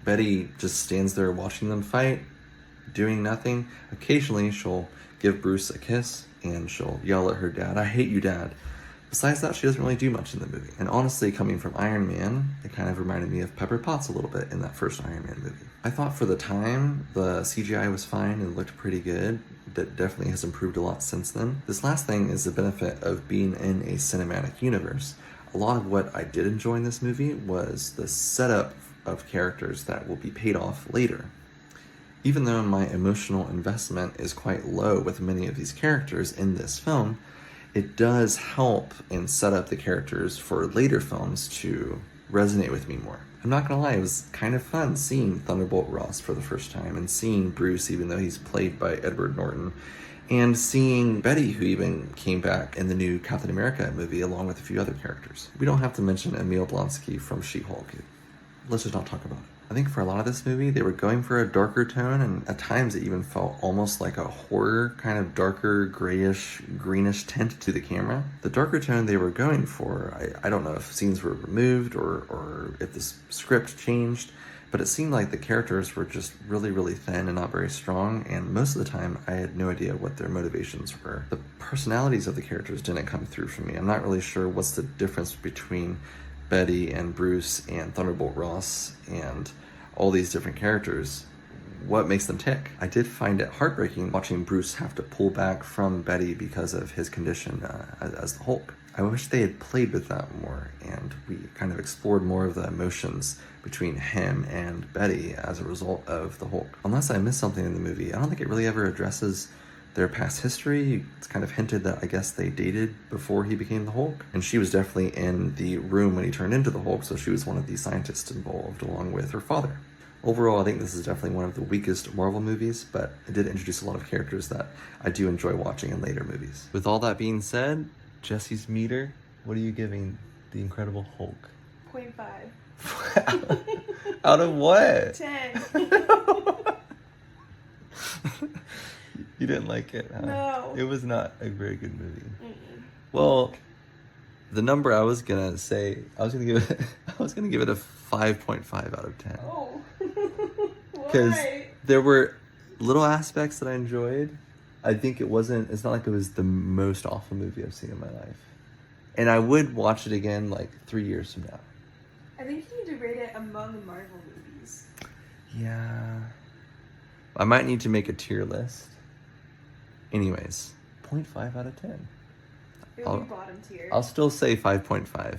Betty just stands there watching them fight, doing nothing. Occasionally, she'll give Bruce a kiss, and she'll yell at her dad, "I hate you, Dad." Besides that, she doesn't really do much in the movie. And honestly, coming from Iron Man, it kind of reminded me of Pepper Potts a little bit in that first Iron Man movie. I thought for the time, the CGI was fine and looked pretty good. That definitely has improved a lot since then. This last thing is the benefit of being in a cinematic universe. A lot of what I did enjoy in this movie was the setup of characters that will be paid off later. Even though my emotional investment is quite low with many of these characters in this film, it does help and set up the characters for later films to resonate with me more. I'm not gonna lie, it was kind of fun seeing Thunderbolt Ross for the first time and seeing Bruce, even though he's played by Edward Norton, and seeing Betty, who even came back in the new Captain America movie along with a few other characters. We don't have to mention Emil Blonsky from She-Hulk. Let's just not talk about it. I think for a lot of this movie, they were going for a darker tone, and at times it even felt almost like a horror, kind of darker, grayish, greenish tint to the camera. The darker tone they were going for, I don't know if scenes were removed or if the script changed, but it seemed like the characters were just really, really thin and not very strong, and most of the time I had no idea what their motivations were. The personalities of the characters didn't come through for me. I'm not really sure what's the difference between Betty and Bruce and Thunderbolt Ross and all these different characters. What makes them tick? I did find it heartbreaking watching Bruce have to pull back from Betty because of his condition as the Hulk. I wish they had played with that more and we kind of explored more of the emotions between him and Betty as a result of the Hulk. Unless I missed something in the movie, I don't think it really ever addresses their past history. It's kind of hinted that I guess they dated before he became the Hulk. And she was definitely in the room when he turned into the Hulk, so she was one of the scientists involved along with her father. Overall, I think this is definitely one of the weakest Marvel movies, but it did introduce a lot of characters that I do enjoy watching in later movies. With all that being said, Jesse's meter, what are you giving The Incredible Hulk? 0.5. Out of what? 10. You didn't like it, huh? No. It was not a very good movie. Mm-mm. Well, the number I was gonna say, I was gonna give it a 5.5 out of 10. Oh. Because Why? there were little aspects that I enjoyed. I think it's not like it was the most awful movie I've seen in my life. And I would watch it again like 3 years from now. I think you need to rate it among the Marvel movies. Yeah. I might need to make a tier list. Anyways, 0.5 out of 10. It will be bottom tier. I'll still say 5.5.